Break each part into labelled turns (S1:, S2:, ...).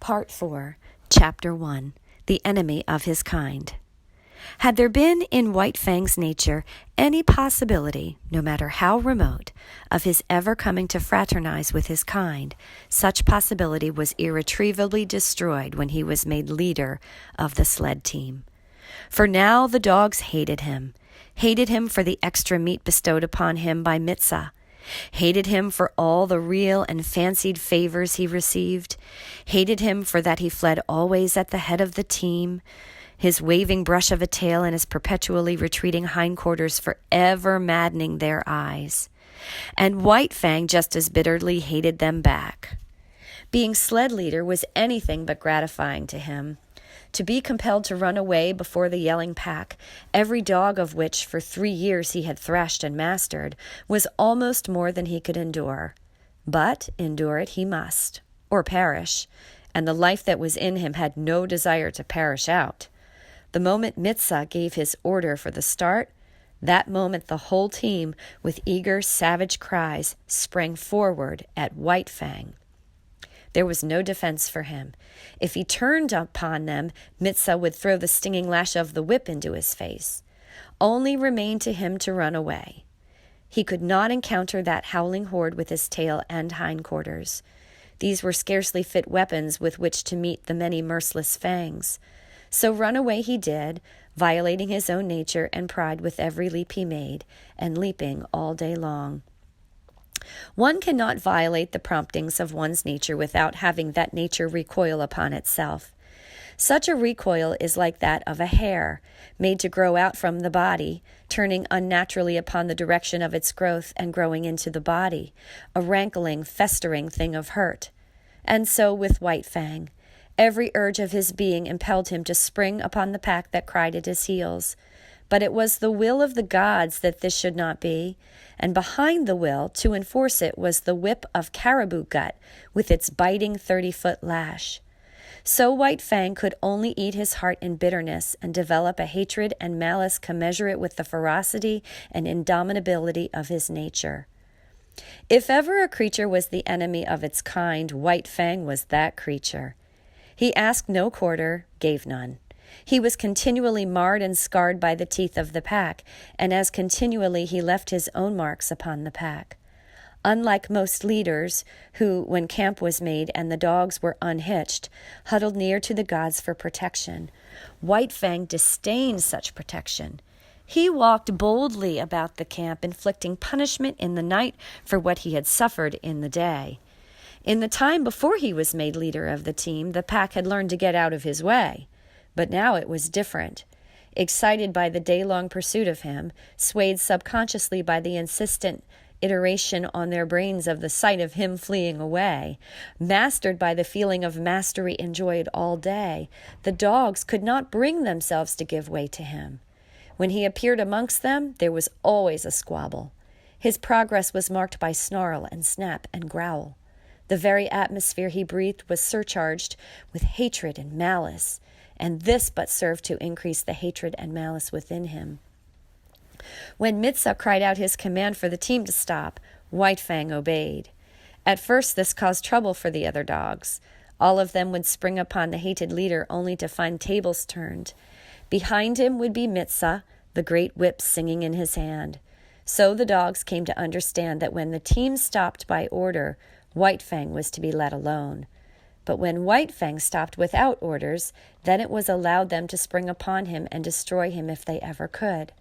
S1: Part 4, Chapter 1, The Enemy of His Kind. Had there been in White Fang's nature any possibility, no matter how remote, of his ever coming to fraternize with his kind, such possibility was irretrievably destroyed when he was made leader of the sled team. For now the dogs hated him for the extra meat bestowed upon him by Mitsa, hated him for all the real and fancied favors he received, hated him for that he fled always at the head of the team, his waving brush of a tail and his perpetually retreating hindquarters forever maddening their eyes. And White Fang just as bitterly hated them back. Being sled leader was anything but gratifying to him. To be compelled to run away before the yelling pack, every dog of which for 3 years he had thrashed and mastered, was almost more than he could endure. But endure it he must, or perish, and the life that was in him had no desire to perish out. The moment Mitsa gave his order for the start, that moment the whole team, with eager, savage cries, sprang forward at White Fang. There was no defense for him. If he turned upon them, Mitsa would throw the stinging lash of the whip into his face. Only remained to him to run away. He could not encounter that howling horde with his tail and hindquarters. These were scarcely fit weapons with which to meet the many merciless fangs. So run away he did, violating his own nature and pride with every leap he made, and leaping all day long. One cannot violate the promptings of one's nature without having that nature recoil upon itself. Such a recoil is like that of a hair, made to grow out from the body, turning unnaturally upon the direction of its growth and growing into the body, a rankling, festering thing of hurt. And so with White Fang. Every urge of his being impelled him to spring upon the pack that cried at his heels. But it was the will of the gods that this should not be, and behind the will, to enforce it, was the whip of caribou gut with its biting 30-foot lash. So White Fang could only eat his heart in bitterness and develop a hatred and malice commensurate with the ferocity and indomitability of his nature. If ever a creature was the enemy of its kind, White Fang was that creature. He asked no quarter, gave none. He was continually marred and scarred by the teeth of the pack, and as continually he left his own marks upon the pack. Unlike most leaders, who, when camp was made and the dogs were unhitched, huddled near to the gods for protection, White Fang disdained such protection. He walked boldly about the camp, inflicting punishment in the night for what he had suffered in the day. In the time before he was made leader of the team, the pack had learned to get out of his way. But now it was different. Excited by the day-long pursuit of him, swayed subconsciously by the insistent iteration on their brains of the sight of him fleeing away, mastered by the feeling of mastery enjoyed all day, the dogs could not bring themselves to give way to him. When he appeared amongst them, there was always a squabble. His progress was marked by snarl and snap and growl. The very atmosphere he breathed was surcharged with hatred and malice, and this but served to increase the hatred and malice within him. When Mitsa cried out his command for the team to stop, White Fang obeyed. At first this caused trouble for the other dogs. All of them would spring upon the hated leader only to find tables turned. Behind him would be Mitsa, the great whip singing in his hand. So the dogs came to understand that when the team stopped by order, White Fang was to be let alone. But when White Fang stopped without orders, then it was allowed them to spring upon him and destroy him if they ever could.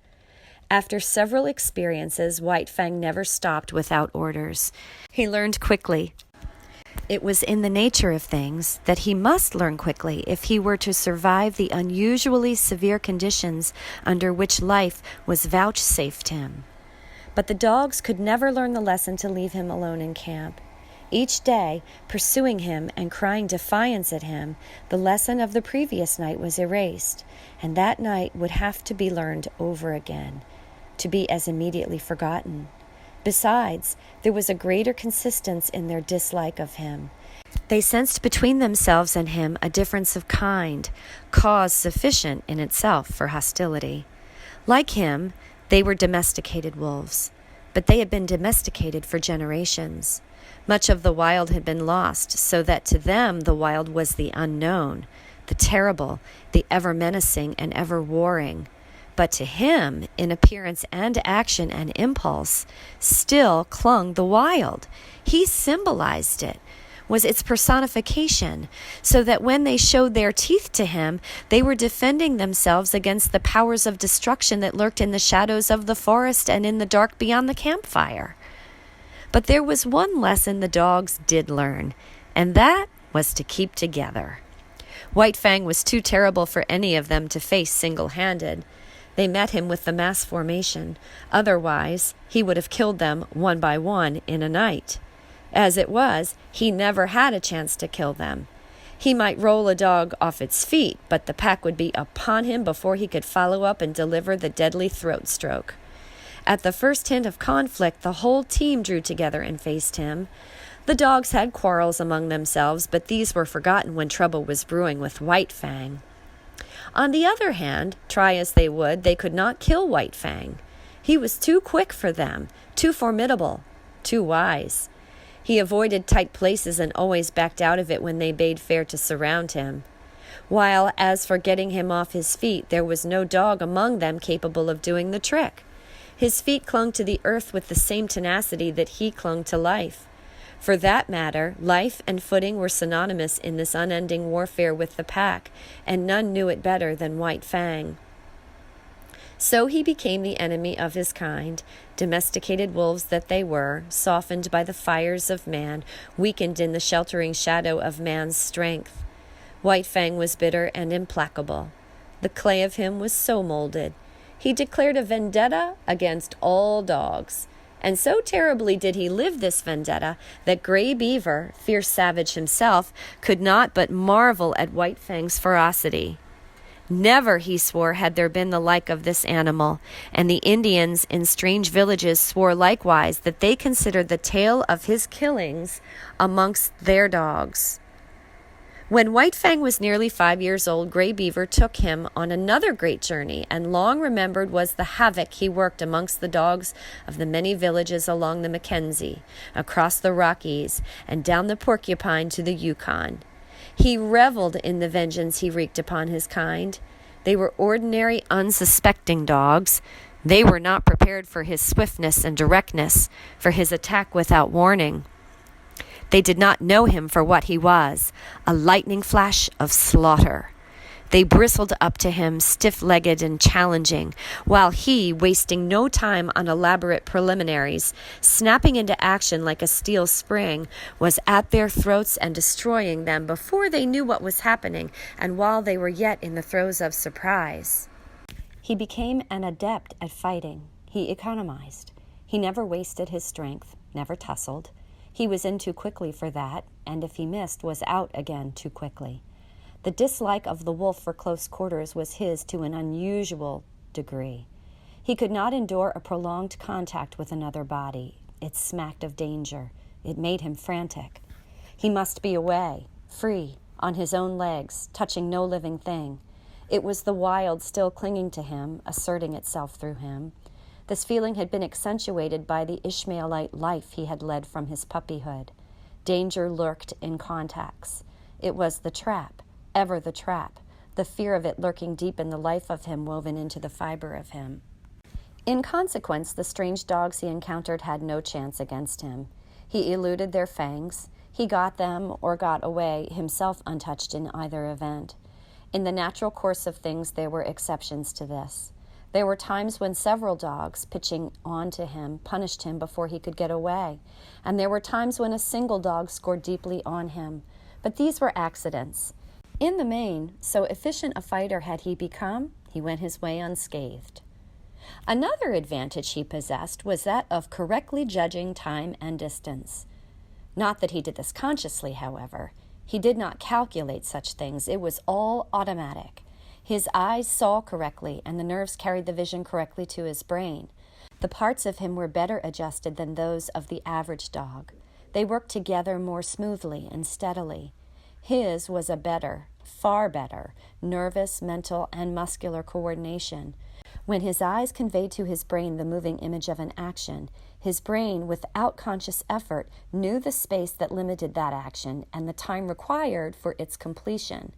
S1: After several experiences, White Fang never stopped without orders. He learned quickly. It was in the nature of things that he must learn quickly if he were to survive the unusually severe conditions under which life was vouchsafed him. But the dogs could never learn the lesson to leave him alone in camp. Each day, pursuing him and crying defiance at him, the lesson of the previous night was erased, and that night would have to be learned over again, to be as immediately forgotten. Besides, there was a greater consistence in their dislike of him. They sensed between themselves and him a difference of kind, cause sufficient in itself for hostility. Like him, they were domesticated wolves, but they had been domesticated for generations. Much of the wild had been lost, so that to them the wild was the unknown, the terrible, the ever menacing and ever warring. But to him, in appearance and action and impulse, still clung the wild. He symbolized it, was its personification, so that when they showed their teeth to him, they were defending themselves against the powers of destruction that lurked in the shadows of the forest and in the dark beyond the campfire. But there was one lesson the dogs did learn, and that was to keep together. White Fang was too terrible for any of them to face single-handed. They met him with the mass formation. Otherwise, he would have killed them one by one in a night. As it was, he never had a chance to kill them. He might roll a dog off its feet, but the pack would be upon him before he could follow up and deliver the deadly throat stroke. At the first hint of conflict, the whole team drew together and faced him. The dogs had quarrels among themselves, but these were forgotten when trouble was brewing with White Fang. On the other hand, try as they would, they could not kill White Fang. He was too quick for them, too formidable, too wise. He avoided tight places and always backed out of it when they bade fair to surround him. While, as for getting him off his feet, there was no dog among them capable of doing the trick. His feet clung to the earth with the same tenacity that he clung to life. For that matter, life and footing were synonymous in this unending warfare with the pack, and none knew it better than White Fang. So he became the enemy of his kind, domesticated wolves that they were, softened by the fires of man, weakened in the sheltering shadow of man's strength. White Fang was bitter and implacable. The clay of him was so molded. He declared a vendetta against all dogs. And so terribly did he live this vendetta that Gray Beaver, fierce savage himself, could not but marvel at White Fang's ferocity. Never, he swore, had there been the like of this animal, and the Indians in strange villages swore likewise that they considered the tale of his killings amongst their dogs. When White Fang was nearly 5 years old, Gray Beaver took him on another great journey, and long remembered was the havoc he worked amongst the dogs of the many villages along the Mackenzie, across the Rockies, and down the Porcupine to the Yukon. He reveled in the vengeance he wreaked upon his kind. They were ordinary, unsuspecting dogs. They were not prepared for his swiftness and directness, for his attack without warning. They did not know him for what he was, a lightning flash of slaughter. They bristled up to him, stiff-legged and challenging, while he, wasting no time on elaborate preliminaries, snapping into action like a steel spring, was at their throats and destroying them before they knew what was happening and while they were yet in the throes of surprise. He became an adept at fighting. He economized. He never wasted his strength, never tussled. He was in too quickly for that, and if he missed, was out again too quickly. The dislike of the wolf for close quarters was his to an unusual degree. He could not endure a prolonged contact with another body. It smacked of danger. It made him frantic. He must be away, free, on his own legs, touching no living thing. It was the wild still clinging to him, asserting itself through him. This feeling had been accentuated by the Ishmaelite life he had led from his puppyhood. Danger lurked in contacts. It was the trap, ever the trap, the fear of it lurking deep in the life of him woven into the fiber of him. In consequence, the strange dogs he encountered had no chance against him. He eluded their fangs. He got them or got away, himself untouched in either event. In the natural course of things, there were exceptions to this. There were times when several dogs, pitching on to him, punished him before he could get away, and there were times when a single dog scored deeply on him. But these were accidents. In the main, so efficient a fighter had he become, he went his way unscathed. Another advantage he possessed was that of correctly judging time and distance. Not that he did this consciously, however. He did not calculate such things. It was all automatic. His eyes saw correctly, and the nerves carried the vision correctly to his brain. The parts of him were better adjusted than those of the average dog. They worked together more smoothly and steadily. His was a better, far better, nervous, mental, and muscular coordination. When his eyes conveyed to his brain the moving image of an action, his brain, without conscious effort, knew the space that limited that action and the time required for its completion.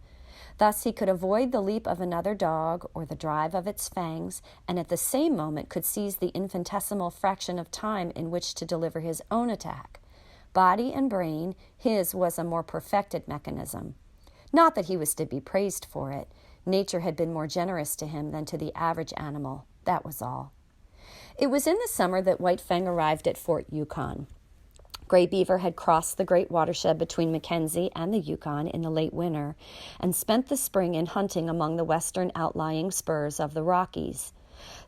S1: Thus he could avoid the leap of another dog or the drive of its fangs, and at the same moment could seize the infinitesimal fraction of time in which to deliver his own attack. Body and brain, his was a more perfected mechanism. Not that he was to be praised for it. Nature had been more generous to him than to the average animal. That was all. It was in the summer that White Fang arrived at Fort Yukon. Gray Beaver had crossed the great watershed between Mackenzie and the Yukon in the late winter and spent the spring in hunting among the western outlying spurs of the Rockies.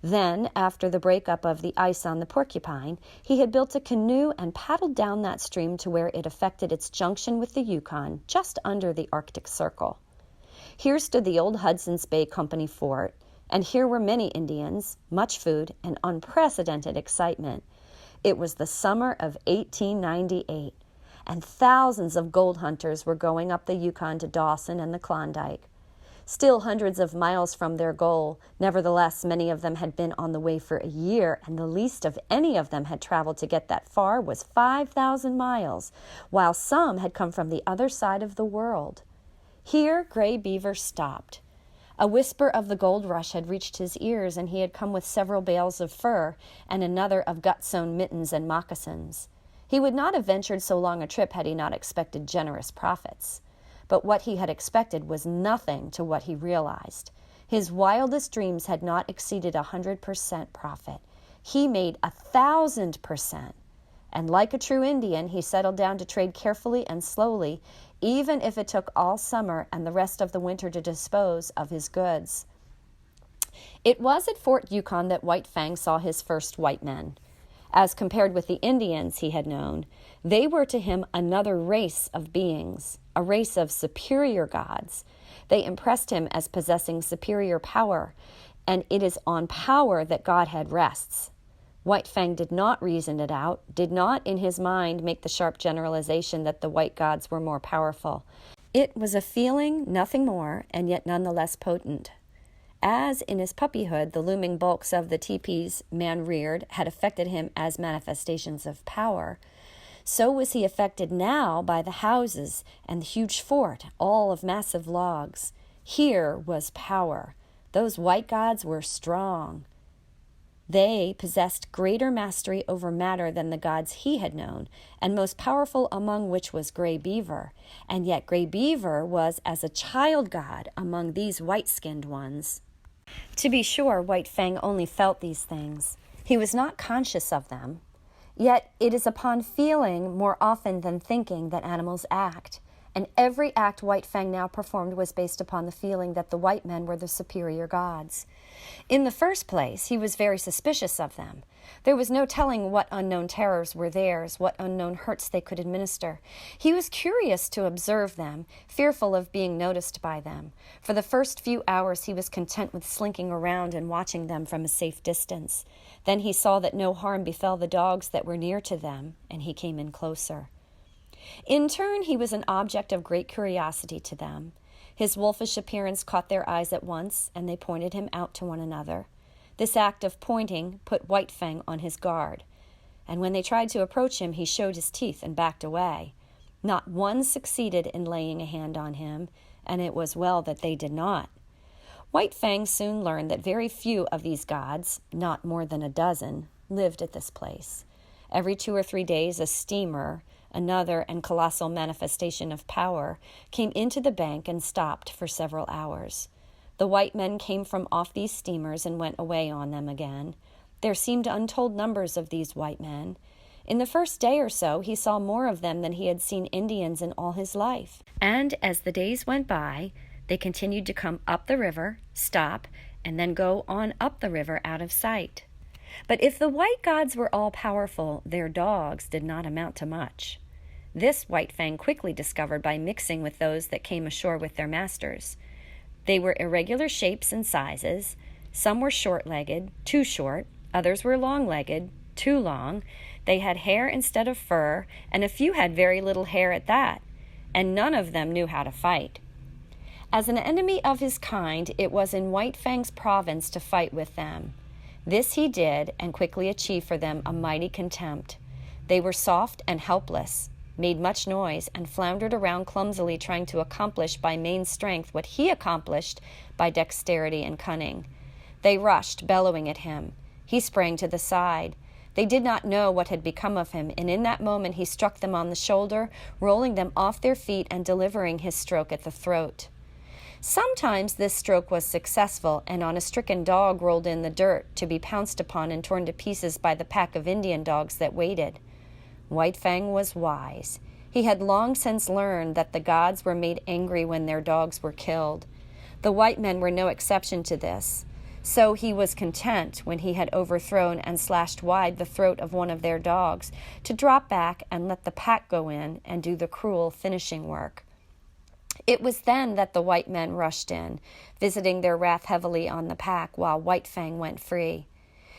S1: Then, after the breakup of the ice on the Porcupine, he had built a canoe and paddled down that stream to where it effected its junction with the Yukon, just under the Arctic Circle. Here stood the old Hudson's Bay Company fort, and here were many Indians, much food, and unprecedented excitement. It was the summer of 1898, and thousands of gold hunters were going up the Yukon to Dawson and the Klondike. Still hundreds of miles from their goal, nevertheless, many of them had been on the way for a year, and the least of any of them had traveled to get that far was 5,000 miles, while some had come from the other side of the world. Here Gray Beaver stopped. A whisper of the gold rush had reached his ears, and he had come with several bales of fur and another of gut-sewn mittens and moccasins. He would not have ventured so long a trip had he not expected generous profits. But what he had expected was nothing to what he realized. His wildest dreams had not exceeded 100% profit. He made 1,000%. And like a true Indian, he settled down to trade carefully and slowly, even if it took all summer and the rest of the winter to dispose of his goods. It was at Fort Yukon that White Fang saw his first white men. As compared with the Indians he had known, they were to him another race of beings, a race of superior gods. They impressed him as possessing superior power, and it is on power that Godhead rests. White Fang did not reason it out, did not in his mind make the sharp generalization that the white gods were more powerful. It was a feeling, nothing more, and yet none the less potent. As in his puppyhood the looming bulks of the teepees man reared had affected him as manifestations of power, so was he affected now by the houses and the huge fort, all of massive logs. Here was power. Those white gods were strong. They possessed greater mastery over matter than the gods he had known, and most powerful among which was Gray Beaver. And yet Gray Beaver was as a child god among these white-skinned ones. To be sure, White Fang only felt these things. He was not conscious of them. Yet it is upon feeling more often than thinking that animals act. And every act White Fang now performed was based upon the feeling that the white men were the superior gods. In the first place, he was very suspicious of them. There was no telling what unknown terrors were theirs, what unknown hurts they could administer. He was curious to observe them, fearful of being noticed by them. For the first few hours he was content with slinking around and watching them from a safe distance. Then he saw that no harm befell the dogs that were near to them, and he came in closer. In turn, he was an object of great curiosity to them. His wolfish appearance caught their eyes at once, and they pointed him out to one another. This act of pointing put White Fang on his guard, and when they tried to approach him, he showed his teeth and backed away. Not one succeeded in laying a hand on him, and it was well that they did not. White Fang soon learned that very few of these gods, not more than a dozen, lived at this place. Every 2 or 3 days, a steamer, another and colossal manifestation of power, came into the bank and stopped for several hours. The white men came from off these steamers and went away on them again. There seemed untold numbers of these white men. In the first day or so, he saw more of them than he had seen Indians in all his life. And as the days went by, they continued to come up the river, stop, and then go on up the river out of sight. But if the white gods were all-powerful, their dogs did not amount to much. This White Fang quickly discovered by mixing with those that came ashore with their masters. They were irregular shapes and sizes. Some were short-legged, too short. Others were long-legged, too long. They had hair instead of fur, and a few had very little hair at that. And none of them knew how to fight. As an enemy of his kind, it was in White Fang's province to fight with them. This he did, and quickly achieved for them a mighty contempt. They were soft and helpless, made much noise, and floundered around clumsily, trying to accomplish by main strength what he accomplished by dexterity and cunning. They rushed, bellowing at him. He sprang to the side. They did not know what had become of him, and in that moment he struck them on the shoulder, rolling them off their feet and delivering his stroke at the throat. Sometimes this stroke was successful, and on a stricken dog rolled in the dirt, to be pounced upon and torn to pieces by the pack of Indian dogs that waited. White Fang was wise. He had long since learned that the gods were made angry when their dogs were killed. The white men were no exception to this. So he was content, when he had overthrown and slashed wide the throat of one of their dogs, to drop back and let the pack go in and do the cruel finishing work. It was then that the white men rushed in, visiting their wrath heavily on the pack, while White Fang went free.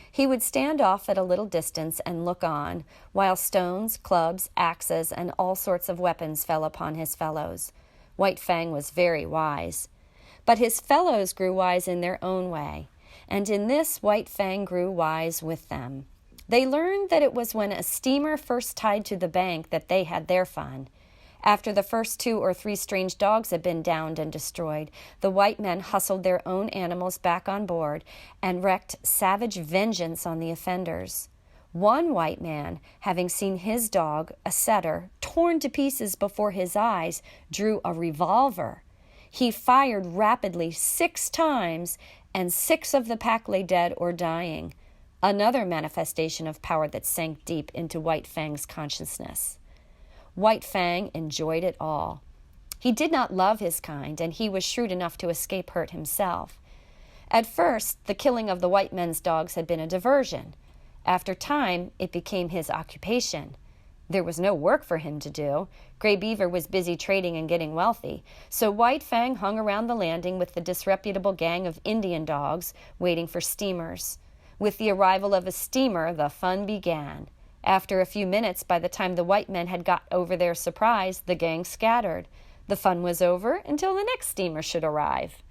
S1: He would stand off at a little distance and look on, while stones, clubs, axes, and all sorts of weapons fell upon his fellows. White Fang was very wise. But his fellows grew wise in their own way, and in this White Fang grew wise with them. They learned that it was when a steamer first tied to the bank that they had their fun. After the first 2 or 3 strange dogs had been downed and destroyed, the white men hustled their own animals back on board and wreaked savage vengeance on the offenders. One white man, having seen his dog, a setter, torn to pieces before his eyes, drew a revolver. He fired rapidly 6 times, and 6 of the pack lay dead or dying. Another manifestation of power that sank deep into White Fang's consciousness. White Fang enjoyed it all. He did not love his kind, and he was shrewd enough to escape hurt himself. At first, the killing of the white men's dogs had been a diversion. After time, it became his occupation. There was no work for him to do. Gray Beaver was busy trading and getting wealthy, so White Fang hung around the landing with the disreputable gang of Indian dogs, waiting for steamers. With the arrival of a steamer, the fun began. After a few minutes, by the time the white men had got over their surprise, the gang scattered. The fun was over until the next steamer should arrive.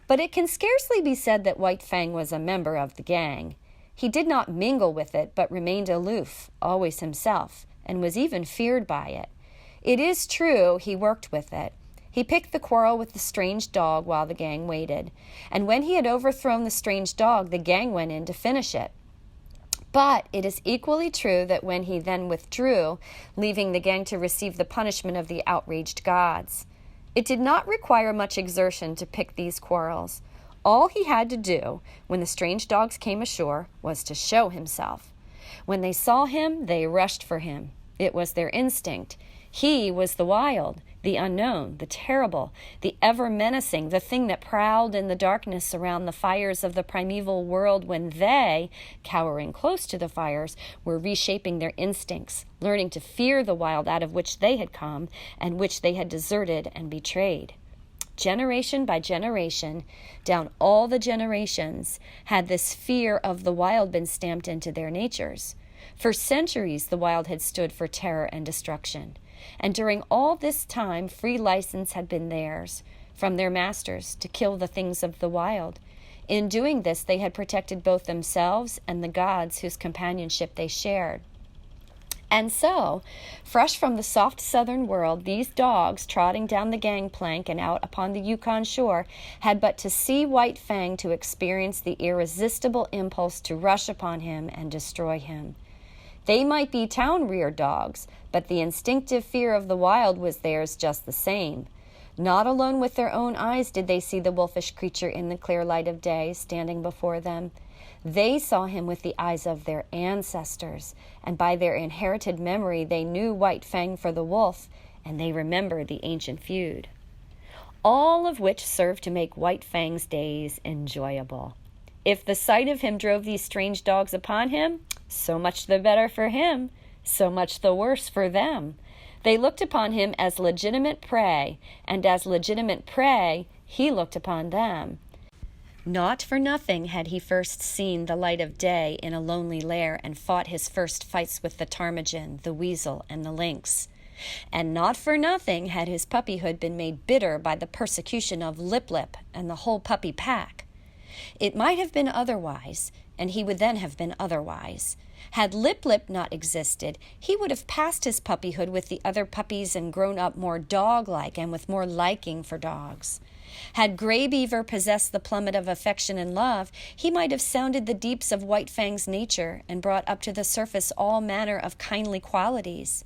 S1: But it can scarcely be said that White Fang was a member of the gang. He did not mingle with it, but remained aloof, always himself, and was even feared by it. It is true he worked with it. He picked the quarrel with the strange dog while the gang waited, and when he had overthrown the strange dog, the gang went in to finish it. But it is equally true that when he then withdrew, leaving the gang to receive the punishment of the outraged gods. It did not require much exertion to pick these quarrels. All he had to do, when the strange dogs came ashore, was to show himself. When they saw him, they rushed for him. It was their instinct. He was the wild, the unknown, the terrible, the ever-menacing, the thing that prowled in the darkness around the fires of the primeval world when they, cowering close to the fires, were reshaping their instincts, learning to fear the wild out of which they had come and which they had deserted and betrayed. Generation by generation, down all the generations, had this fear of the wild been stamped into their natures. For centuries, the wild had stood for terror and destruction. And during all this time, free license had been theirs, from their masters, to kill the things of the wild. In doing this, they had protected both themselves and the gods whose companionship they shared. And so, fresh from the soft southern world, these dogs, trotting down the gangplank and out upon the Yukon shore, had but to see White Fang to experience the irresistible impulse to rush upon him and destroy him. They might be town-reared dogs, but the instinctive fear of the wild was theirs just the same. Not alone with their own eyes did they see the wolfish creature in the clear light of day standing before them. They saw him with the eyes of their ancestors, and by their inherited memory they knew White Fang for the wolf, and they remembered the ancient feud. All of which served to make White Fang's days enjoyable. If the sight of him drove these strange dogs upon him, so much the better for him, so much the worse for them. They looked upon him as legitimate prey, and as legitimate prey, he looked upon them. Not for nothing had he first seen the light of day in a lonely lair and fought his first fights with the ptarmigan, the weasel, and the lynx. And not for nothing had his puppyhood been made bitter by the persecution of Lip Lip and the whole puppy pack. It might have been otherwise, and he would then have been otherwise. Had Lip Lip not existed, he would have passed his puppyhood with the other puppies and grown up more dog-like and with more liking for dogs. Had Gray Beaver possessed the plummet of affection and love, he might have sounded the deeps of White Fang's nature and brought up to the surface all manner of kindly qualities.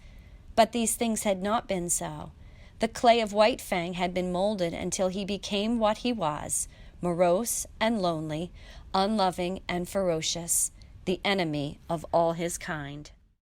S1: But these things had not been so. The clay of White Fang had been molded until he became what he was, morose and lonely, unloving and ferocious, the enemy of all his kind.